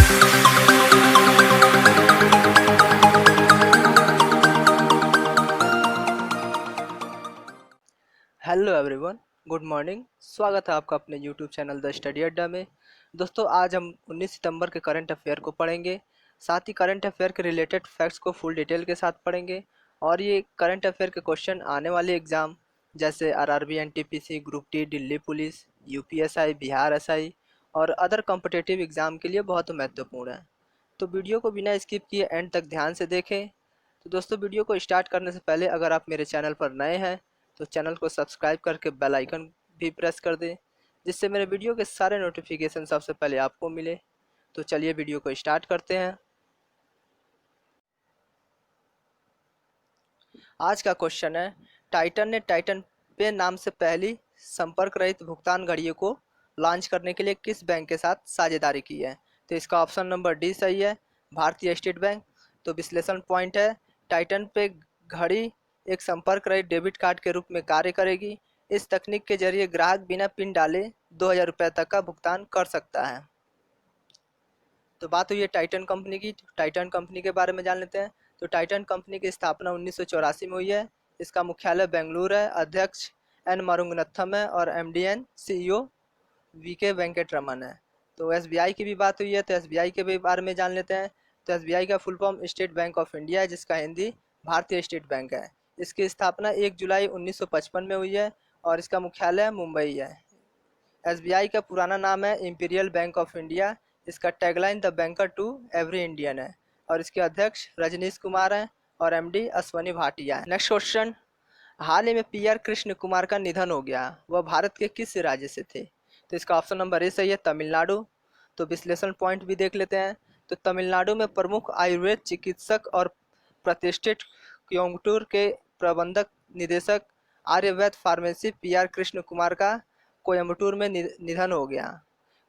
Hello everyone, good morning. स्वागत है आपका अपने यूट्यूब चैनल द स्टडी अड्डा में। दोस्तों, आज हम 19 सितंबर के करंट अफेयर को पढ़ेंगे। साथ ही करंट अफेयर के रिलेटेड फैक्ट्स को फुल डिटेल के साथ पढ़ेंगे। और ये करंट अफेयर के क्वेश्चन आने वाले एग्ज़ाम जैसे RRB, NTPC, group D, Delhi police, UPSI, Bihar SI और अदर कॉम्पिटिटिव एग्ज़ाम के लिए बहुत महत्वपूर्ण है। तो वीडियो को बिना स्किप किए एंड तक ध्यान से देखें। तो दोस्तों, वीडियो को स्टार्ट करने से पहले अगर आप मेरे चैनल पर नए हैं तो चैनल को सब्सक्राइब करके बेल आइकन भी प्रेस कर दें, जिससे मेरे वीडियो के सारे नोटिफिकेशन सबसे पहले आपको मिले। तो चलिए वीडियो को स्टार्ट करते हैं। आज का क्वेश्चन है, टाइटन ने टाइटन पे नाम से पहली संपर्क रहित भुगतान घड़ियों को लॉन्च करने के लिए किस बैंक के साथ साझेदारी की है? तो इसका ऑप्शन नंबर डी सही है, भारतीय स्टेट बैंक। तो विश्लेषण पॉइंट है, टाइटन पे घड़ी एक संपर्क रहित डेबिट कार्ड के रूप में कार्य करेगी। इस तकनीक के जरिए ग्राहक बिना पिन डाले 2000 रुपये तक का भुगतान कर सकता है। तो बात हुई है टाइटन कंपनी की। टाइटन कंपनी के बारे में जान लेते हैं। तो टाइटन कंपनी की स्थापना 1984 में हुई है। इसका मुख्यालय बेंगलुरु है। अध्यक्ष एन मरुंगनथम है और MD and CEO V K Venkataraman है। तो एसबीआई की भी बात हुई है, तो एसबीआई के भी बारे में जान लेते हैं। तो एसबीआई का full form state bank of India है, जिसका हिंदी भारतीय स्टेट बैंक है। इसकी स्थापना 1 जुलाई 1955 में हुई है और इसका मुख्यालय मुंबई है। एसबीआई का पुराना नाम है इंपीरियल बैंक ऑफ इंडिया। इसका tagline the banker to every Indian है और इसके अध्यक्ष रजनीश कुमार हैं और एमडी अश्वनी भाटिया है। नेक्स्ट क्वेश्चन, हाल ही में पीआर कृष्ण कुमार का निधन हो गया, वह भारत के किस राज्य से थे? तो इसका ऑप्शन नंबर ए सही है, तमिलनाडु। तो विश्लेषण पॉइंट भी देख लेते हैं। तो तमिलनाडु में प्रमुख आयुर्वेद चिकित्सक और प्रतिष्ठित कोयम्बटूर के प्रबंधक निदेशक आर्यवैद फार्मेसी पीआर कृष्ण कुमार का कोयम्बटूर में निधन हो गया।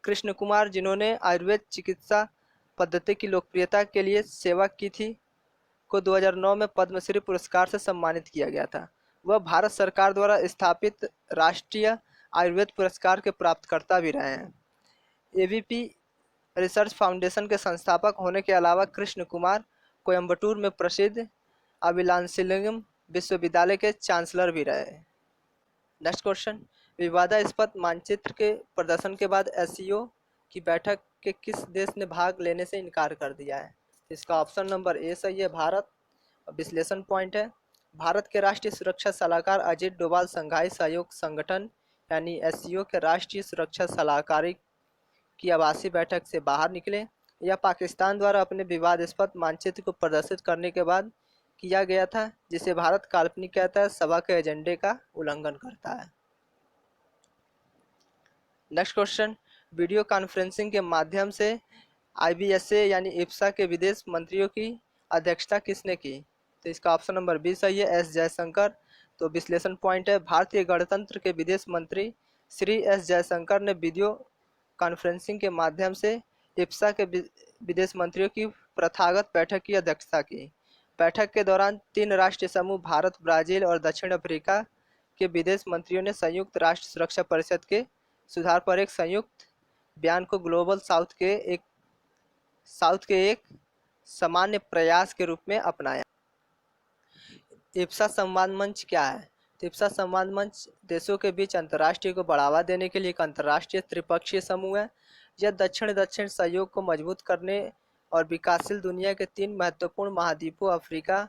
कृष्ण कुमार, जिन्होंने आयुर्वेद चिकित्सा पद्धति की लोकप्रियता के लिए सेवा की थी, को 2009 में पद्मश्री पुरस्कार से सम्मानित किया गया था। वह भारत सरकार द्वारा स्थापित राष्ट्रीय आयुर्वेद पुरस्कार के प्राप्तकर्ता भी रहे हैं। एवीपी रिसर्च फाउंडेशन के संस्थापक होने के अलावा कृष्ण कुमार कोयम्बटूर में प्रसिद्ध अविलांसिलिंगम विश्वविद्यालय के चांसलर भी रहे। नेक्स्ट क्वेश्चन, विवादास्पद मानचित्र के प्रदर्शन के बाद एससीओ की बैठक के किस देश ने भाग लेने से इनकार कर दिया है? इसका ऑप्शन नंबर ए सही है, भारत। विश्लेषण पॉइंट है, भारत के राष्ट्रीय सुरक्षा सलाहकार अजीत डोभाल संघाई सहयोग संगठन यानी एससीओ के राष्ट्रीय सुरक्षा सलाहकारी की आभासी बैठक से बाहर निकले। यह पाकिस्तान द्वारा अपने विवादास्पद मानचित्र को प्रदर्शित करने के बाद किया गया था, जिसे भारत काल्पनिक कहता है, सभा के एजेंडे का उल्लंघन करता है। नेक्स्ट क्वेश्चन, वीडियो कॉन्फ्रेंसिंग के माध्यम से आईबीएसए यानी इप्सा के विदेश मंत्रियों की अध्यक्षता किसने की? तो इसका ऑप्शन नंबर बी सही है, एस जयशंकर। तो विश्लेषण पॉइंट है, भारतीय गणतंत्र के विदेश मंत्री श्री एस जयशंकर ने वीडियो कॉन्फ्रेंसिंग के माध्यम से इप्सा के विदेश मंत्रियों की प्रथागत बैठक की अध्यक्षता की। बैठक के दौरान 3 राष्ट्रीय समूह भारत, ब्राजील और दक्षिण अफ्रीका के विदेश मंत्रियों ने संयुक्त राष्ट्र सुरक्षा परिषद के सुधार पर एक संयुक्त बयान को ग्लोबल साउथ के एक सामान्य प्रयास के रूप में अपनाया। इप्सा संवाद मंच क्या है? तो इप्सा संवाद मंच देशों के बीच अंतर्राष्ट्रीय को बढ़ावा देने के लिए एक अंतर्राष्ट्रीय त्रिपक्षीय समूह है। यह दक्षिण सहयोग को मजबूत करने और विकासशील दुनिया के 3 महत्वपूर्ण महाद्वीपों अफ्रीका,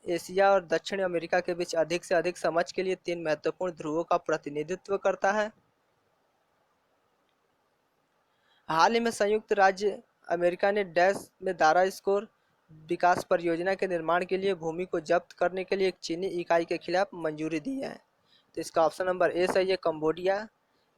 एशिया और दक्षिण अमेरिका के बीच अधिक से अधिक समझ के लिए 3 महत्वपूर्ण ध्रुवों का प्रतिनिधित्व करता है। हाल ही में संयुक्त राज्य अमेरिका ने डैश में दारा स्कोर विकास परियोजना के निर्माण के लिए भूमि को जब्त करने के लिए एक चीनी इकाई के खिलाफ मंजूरी दी है। तो इसका ऑप्शन नंबर ए सही है, कंबोडिया।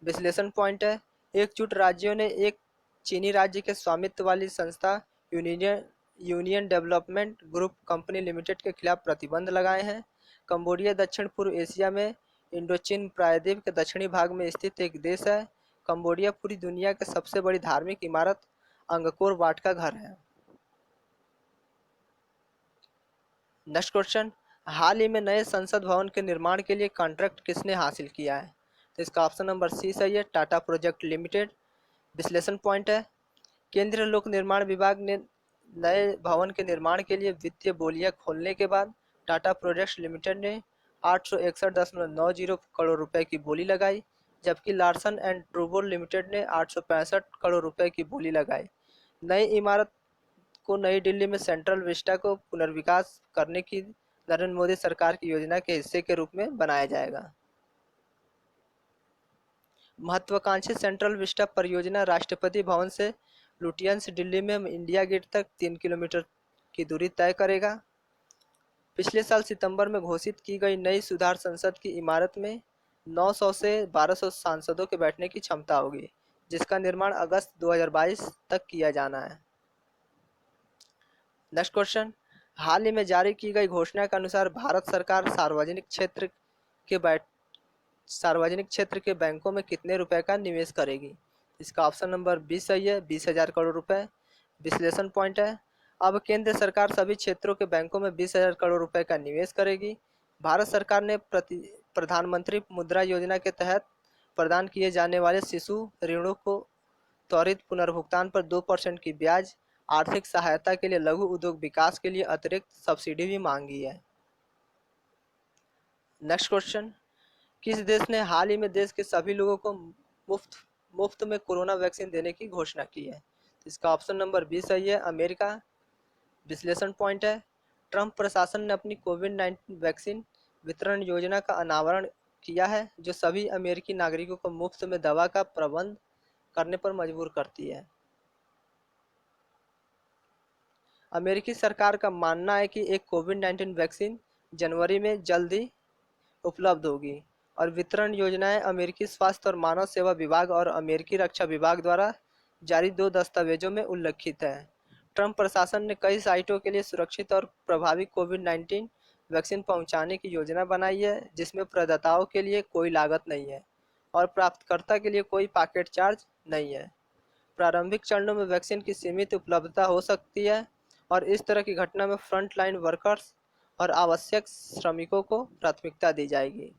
विश्लेषण पॉइंट है, एकजुट राज्यों ने एक चीनी राज्य के स्वामित्व वाली संस्था union development group company limited के खिलाफ प्रतिबंध लगाए हैं। कंबोडिया दक्षिण पूर्व एशिया में इंडोचीन प्रायद्वीप के दक्षिणी भाग में स्थित एक देश है। कंबोडिया पूरी दुनिया की सबसे बड़ी धार्मिक इमारत अंगकोर वाट का घर है। नेक्स्ट क्वेश्चन, हाल ही में नए संसद भवन के निर्माण के लिए कॉन्ट्रैक्ट किसने हासिल किया है? तो इसका ऑप्शन नंबर सी सही है, टाटा प्रोजेक्ट लिमिटेड। विश्लेषण पॉइंट है, केंद्रीय लोक निर्माण विभाग ने नए भवन के निर्माण के लिए वित्तीय बोलियां खोलने के बाद टाटा प्रोजेक्ट्स लिमिटेड ने 861.90 करोड़ रुपए की बोली लगाई, जबकि लार्सन एंड टूब्रो लिमिटेड ने 865 करोड़ रुपए की बोली लगाई। नई इमारत को नई दिल्ली में सेंट्रल विस्टा को पुनर्विकास करने की नरेंद्र मोदी सरकार की योजना के हिस्से के रूप में बनाया जाएगा। महत्वाकांक्षी सेंट्रल विस्टा परियोजना राष्ट्रपति भवन से लुटियंस दिल्ली में इंडिया गेट तक 3 किलोमीटर की दूरी तय करेगा। पिछले साल सितंबर में घोषित की गई नई सुधार संसद की इमारत में 900 से 1200 सांसदों के बैठने की क्षमता होगी, जिसका निर्माण अगस्त 2022 तक किया जाना है। नेक्स्ट क्वेश्चन, हाल ही में जारी की गई घोषणा के अनुसार भारत सरकार सार्वजनिक क्षेत्र के बैंकों में कितने रुपए का निवेश करेगी? इसका ऑप्शन नंबर 20 सही है, 20,000 करोड़ रुपए। विश्लेषण पॉइंट है, अब केंद्र सरकार सभी क्षेत्रों के बैंकों में 20,000 करोड़ रुपए का निवेश करेगी। भारत सरकार ने प्रधानमंत्री मुद्रा योजना के तहत प्रदान किए जाने वाले शिशु ऋणों को त्वरित पुनर्भुगतान पर 2% की ब्याज आर्थिक सहायता के लिए लघु उद्योग विकास के लिए अतिरिक्त सब्सिडी भी मांगी है। नेक्स्ट क्वेश्चन, किस देश ने हाल ही में देश के सभी लोगों को मुफ्त में कोरोना वैक्सीन देने की घोषणा की है? इसका ऑप्शन नंबर 20 सही है, अमेरिका। विश्लेषण पॉइंट है, ट्रंप प्रशासन ने अपनी कोविड-19 वैक्सीन वितरण योजना का अनावरण किया है, जो सभी अमेरिकी नागरिकों को मुफ्त में दवा का प्रबंध करने पर मजबूर करती है। अमेरिकी सरकार का मानना है कि एक कोविड-19 वैक्सीन जनवरी में जल्द ही उपलब्ध होगी और वितरण योजनाएं अमेरिकी स्वास्थ्य और मानव सेवा विभाग और अमेरिकी रक्षा विभाग द्वारा जारी 2 दस्तावेजों में उल्लिखित है। ट्रंप प्रशासन ने कई साइटों के लिए सुरक्षित और प्रभावी कोविड-19 वैक्सीन पहुंचाने की योजना बनाई है, जिसमें प्रदाताओं के लिए कोई लागत नहीं है और प्राप्तकर्ता के लिए कोई पॉकेट चार्ज नहीं है। प्रारंभिक चरणों में वैक्सीन की सीमित उपलब्धता हो सकती है और इस तरह की घटना में फ्रंट लाइन वर्कर्स और आवश्यक श्रमिकों को प्राथमिकता दी जाएगी।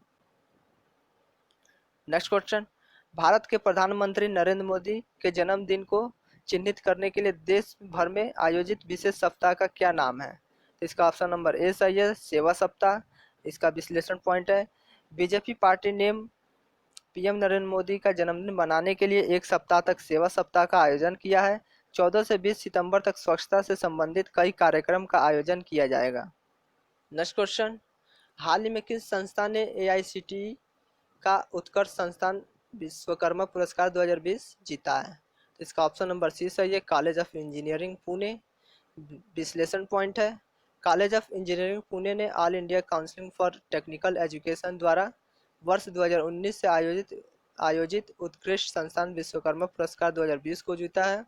नेक्स्ट क्वेश्चन, भारत के प्रधानमंत्री नरेंद्र मोदी के जन्मदिन को चिन्हित करने के लिए देश भर में आयोजित विशेष सप्ताह का क्या नाम है? तो इसका ऑप्शन नंबर ए सही है, सेवा सप्ताह। इसका विश्लेषण पॉइंट है, बीजेपी पार्टी ने पीएम नरेंद्र मोदी का जन्मदिन मनाने के लिए एक सप्ताह तक सेवा सप्ताह का आयोजन किया है। 14 से 20 सितंबर तक स्वच्छता से संबंधित कई कार्यक्रम का आयोजन किया जाएगा। नेक्स्ट क्वेश्चन, हाल ही में किस संस्था ने एआईसीटीई का उत्कर्ष संस्थान विश्वकर्मा पुरस्कार 2020 जीता है? तो इसका ऑप्शन नंबर सी सही है, कॉलेज ऑफ इंजीनियरिंग पुणे। विश्लेषण पॉइंट है, कॉलेज ऑफ इंजीनियरिंग पुणे ने all India council for technical education द्वारा वर्ष 2019 से आयोजित उत्कृष्ट संस्थान विश्वकर्मा पुरस्कार 2020 को जीता है।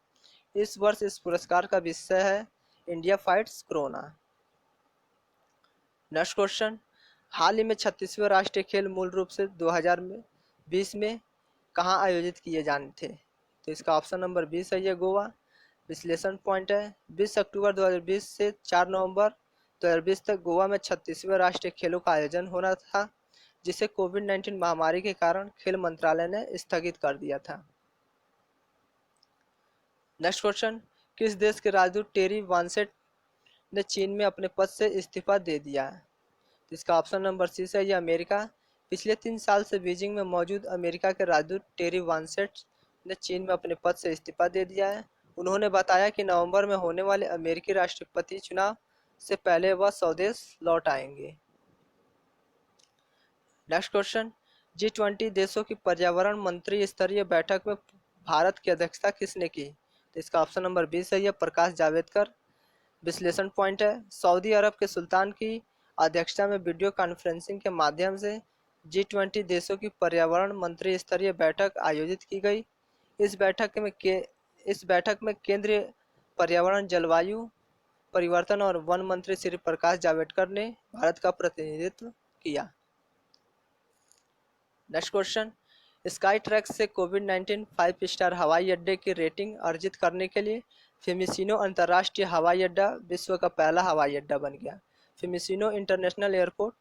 इस वर्ष इस पुरस्कार का विषय है India fights corona. Next question, हाल ही में 36वें राष्ट्रीय खेल मूल रूप से 2020 में कहाँ आयोजित किए जाने थे? तो इसका ऑप्शन नंबर 20 है, ये गोवा। विश्लेषण पॉइंट है, 20 अक्टूबर 2020 से 4 नवंबर 2020 तक गोवा में 36वें राष्ट्रीय खेलों का आयोजन होना था, जिसे कोविड-19 महामारी के कारण खेल मंत्रालय ने स्थगित कर दिया था। नेक्स्ट क्वेश्चन, किस देश के राजदूत टेरी वानसेट ने चीन में अपने पद से इस्तीफा दे दिया है? तो इसका ऑप्शन नंबर सी है, यह अमेरिका। पिछले 3 साल से बीजिंग में मौजूद अमेरिका के राजदूत टेरी वानसेट ने चीन में अपने पद से इस्तीफा दे दिया है। उन्होंने बताया कि नवंबर में होने वाले अमेरिकी राष्ट्रपति चुनाव से पहले वह स्वदेश लौट आएंगे। नेक्स्ट क्वेश्चन, G20 देशों की पर्यावरण मंत्री स्तरीय बैठक में भारत की अध्यक्षता किसने की? तो इसका ऑप्शन नंबर 20 है, प्रकाश जावड़ेकर। विश्लेषण पॉइंट है, सऊदी अरब के सुल्तान की अध्यक्षता में वीडियो कॉन्फ्रेंसिंग के माध्यम से G20 देशों की पर्यावरण मंत्री स्तरीय बैठक आयोजित की गई। इस बैठक में केंद्रीय पर्यावरण, जलवायु परिवर्तन और वन मंत्री श्री प्रकाश जावड़ेकर ने भारत का प्रतिनिधित्व किया। नेक्स्ट क्वेश्चन, स्काई ट्रैक्स से कोविड-19 5 स्टार हवाई अड्डे की रेटिंग अर्जित करने के लिए फिमिसिनो अंतर्राष्ट्रीय हवाई अड्डा विश्व का पहला हवाई अड्डा बन गया। फिमिसिनो इंटरनेशनल एयरपोर्ट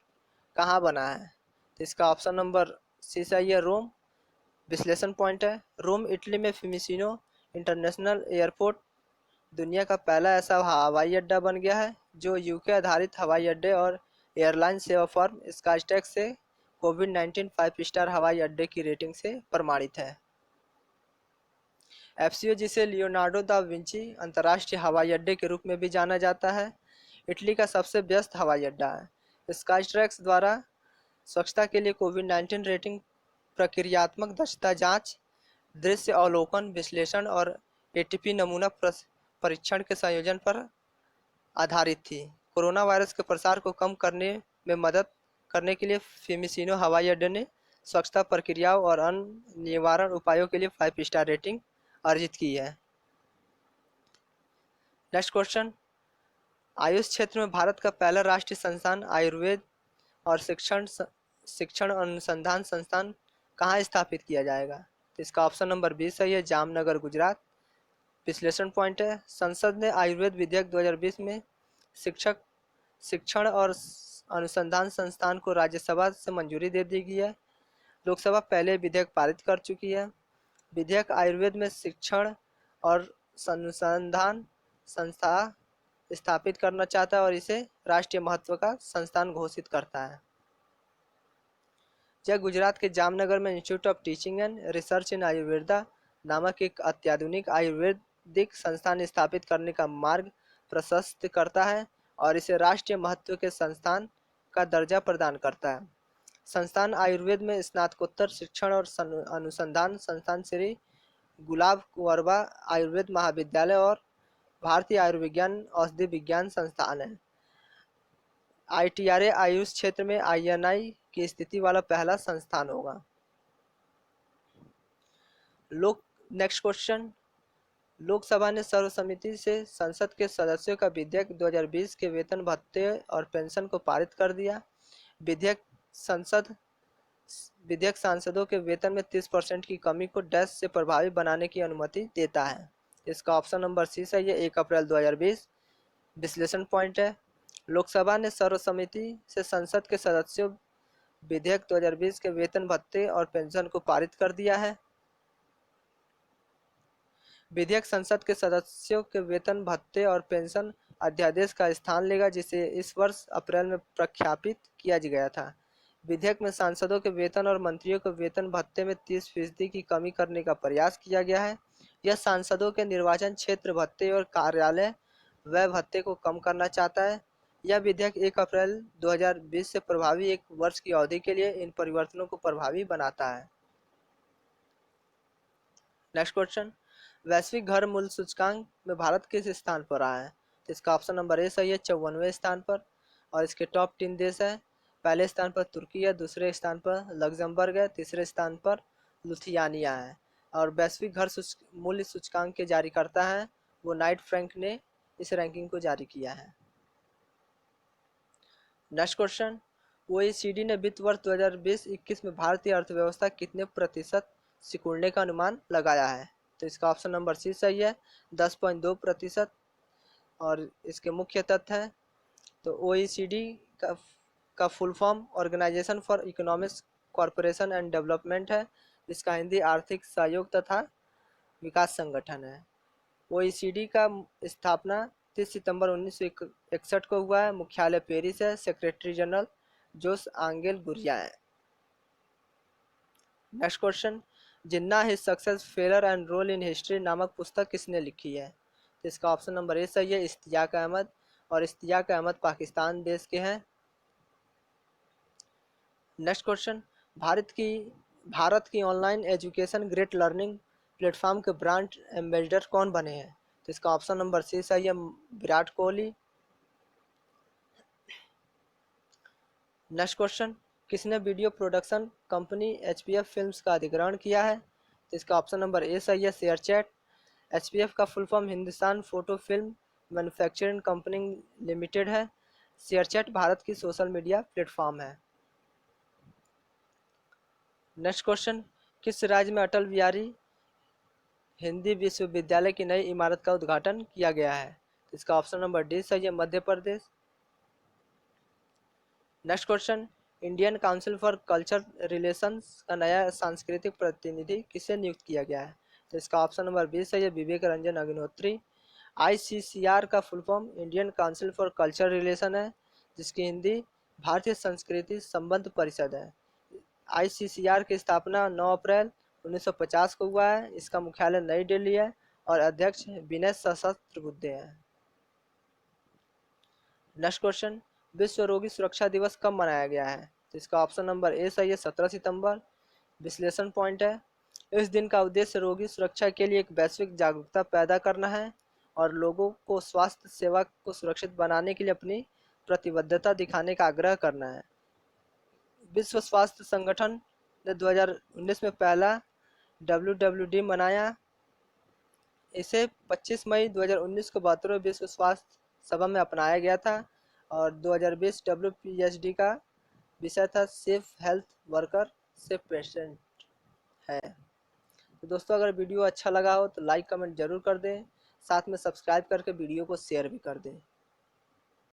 कहाँ बना है? तो इसका ऑप्शन नंबर सी सही है, रोम। विश्लेषण पॉइंट है, रोम इटली में फिमिसिनो इंटरनेशनल एयरपोर्ट दुनिया का पहला ऐसा हवाई अड्डा बन गया है जो यूके आधारित हवाई अड्डे और एयरलाइन सेवा फर्म स्काईटेक से कोविड-19 5 स्टार हवाई अड्डे की रेटिंग से प्रमाणित है। एफसीओ, जिसे लियोनार्डो दा विंची अंतर्राष्ट्रीय हवाई अड्डे के रूप में भी जाना जाता है, इटली का सबसे व्यस्त हवाई अड्डा है। स्काईट्रैक्स द्वारा स्वच्छता के लिए कोविड-19 रेटिंग प्रक्रियात्मक दक्षता जांच, दृश्य अवलोकन विश्लेषण और एटीपी नमूना परीक्षण के संयोजन पर आधारित थी। कोरोना वायरस के प्रसार को कम करने में मदद करने के लिए फिमिसिनो हवाई अड्डे ने स्वच्छता प्रक्रियाओं और अन्य निवारण उपायों के लिए 5 स्टार रेटिंग अर्जित की है। नेक्स्ट क्वेश्चन, आयुष क्षेत्र में भारत का पहला राष्ट्रीय संस्थान आयुर्वेद और शिक्षण अनुसंधान संस्थान कहाँ स्थापित किया जाएगा? तो इसका ऑप्शन नंबर 20 सही है, जामनगर गुजरात। विश्लेषण पॉइंट है, संसद ने आयुर्वेद विधेयक 2020 में शिक्षण और अनुसंधान संस्थान को राज्यसभा से मंजूरी दे दी गई है। लोकसभा पहले विधेयक पारित कर चुकी है। विधेयक आयुर्वेद में शिक्षण और अनुसंधान संस्था स्थापित करना चाहता है और इसे राष्ट्रीय महत्व का संस्थान घोषित करता है। यह गुजरात के जामनगर में institute of teaching and research इन आयुर्वेदा नामक एक अत्याधुनिक आयुर्वेदिक संस्थान स्थापित करने का मार्ग प्रशस्त करता है और इसे राष्ट्रीय महत्व के संस्थान का दर्जा प्रदान करता है। संस्थान आयुर्वेद में स्नातकोत्तर शिक्षण और अनुसंधान संस्थान श्री गुलाब कुंवरबा आयुर्वेद महाविद्यालय और भारतीय आयुर्विज्ञान औषधि विज्ञान संस्थान है। आईटीआरए आयुष क्षेत्र में आईएनआई की स्थिति वाला पहला संस्थान होगा। नेक्स्ट क्वेश्चन, लोकसभा ने सर्वसम्मति से संसद के सदस्यों का विधेयक 2020 के वेतन भत्ते और पेंशन को पारित कर दिया। विधेयक सांसदों के वेतन में 30% की कमी को डैश से प्रभावी बनाने की अनुमति देता है। इसका ऑप्शन नंबर सी सही है, 1 अप्रैल 2020। विश्लेषण पॉइंट है, लोकसभा ने सर्वसम्मति से संसद के सदस्यों विधेयक 2020 के वेतन भत्ते और पेंशन को पारित कर दिया है। विधेयक संसद के सदस्यों के वेतन भत्ते और पेंशन अध्यादेश का स्थान लेगा, जिसे इस वर्ष अप्रैल में प्रख्यापित किया गया था। विधेयक में सांसदों के वेतन और मंत्रियों के वेतन भत्ते में 30% की कमी करने का प्रयास किया गया है। यह सांसदों के निर्वाचन क्षेत्र भत्ते और कार्यालय व्यय भत्ते को कम करना चाहता है। यह विधेयक 1 अप्रैल 2020 से प्रभावी 1 वर्ष की अवधि के लिए इन परिवर्तनों को प्रभावी बनाता है। नेक्स्ट क्वेश्चन, वैश्विक घर मूल्य सूचकांक में भारत किस स्थान पर रहा है? तो इसका ऑप्शन नंबर ए सही है, 54वें स्थान पर। और इसके टॉप 3 देश है, पहले स्थान पर तुर्की है, दूसरे स्थान पर लग्जमबर्ग है, तीसरे स्थान पर लुथियानिया है। और वैश्विक घर मूल्य सूचकांक के जारी करता है वो नाइट फ्रैंक ने इस रैंकिंग को जारी किया है। नेक्स्ट क्वेश्चन, ओईसीडी ने वित्त वर्ष 2020-21 में भारतीय अर्थव्यवस्था कितने प्रतिशत सिकुड़ने का अनुमान लगाया है? तो इसका ऑप्शन नंबर सी सही है, 10.2%। और इसके मुख्य तथ्य हैं, तो ओईसीडी का full form organisation for economic corporation and development है, जिसका हिंदी आर्थिक सहयोग तथा विकास संगठन है। ओईसीडी का स्थापना 30 सितंबर 1961 को हुआ है। मुख्यालय पेरिस है। सेक्रेटरी जनरल जोस आंगेल गुरिया है। Next question, Jinnah his success failure and role in history नामक पुस्तक किसने लिखी है? तो इसका ऑप्शन नंबर ए सही है, इश्तियाक अहमद। और इश्तियाक अहमद पाकिस्तान देश के हैं। नेक्स्ट क्वेश्चन, भारत की online education great learning platform के ब्रांड एम्बेसडर कौन बने हैं? तो इसका ऑप्शन नंबर सी सही है, विराट कोहली। नेक्स्ट क्वेश्चन, किसने video production company HPF films का अधिग्रहण किया है? तो इसका ऑप्शन नंबर ए सही है, शेयरचैट। एचपीएफ का full form Hindustan photo film manufacturing company limited है। शेयरचैट भारत की सोशल मीडिया प्लेटफॉर्म है। नेक्स्ट क्वेश्चन, किस राज्य में अटल बिहारी हिंदी विश्वविद्यालय की नई इमारत का उद्घाटन किया गया है? इसका ऑप्शन नंबर डी सही है, Madhya Pradesh. Next question, Indian council for culture relations का नया सांस्कृतिक प्रतिनिधि किसे नियुक्त किया गया है? तो इसका ऑप्शन नंबर 20 है, ये विवेक रंजन अग्निहोत्री। आईसीसीआर का full form Indian council for culture relation है, जिसकी हिंदी भारतीय संस्कृति संबंध परिषद है। आईसीसीआर की स्थापना 9 अप्रैल 1950 को हुआ है। इसका मुख्यालय नई दिल्ली है और अध्यक्ष विनय सहस्त्रबुद्धे हैं। नेक्स्ट क्वेश्चन, विश्व रोगी सुरक्षा दिवस कब मनाया गया है? तो इसका ऑप्शन नंबर ए सही है, 17 सितंबर। विश्लेषण पॉइंट है, इस दिन का उद्देश्य रोगी सुरक्षा के लिए एक वैश्विक जागरूकता पैदा करना है और लोगों को स्वास्थ्य सेवा को सुरक्षित बनाने के लिए अपनी प्रतिबद्धता दिखाने का आग्रह करना है। विश्व स्वास्थ्य संगठन ने 2019 में पहला WWD मनाया। इसे 25 मई 2019 को 72वें विश्व स्वास्थ्य सभा में अपनाया गया था और 2020 WPHD का विषय था safe health worker safe patient है। तो दोस्तों, अगर वीडियो अच्छा लगा हो तो लाइक कमेंट जरूर कर दें, साथ में सब्सक्राइब करके वीडियो को शेयर भी कर दें।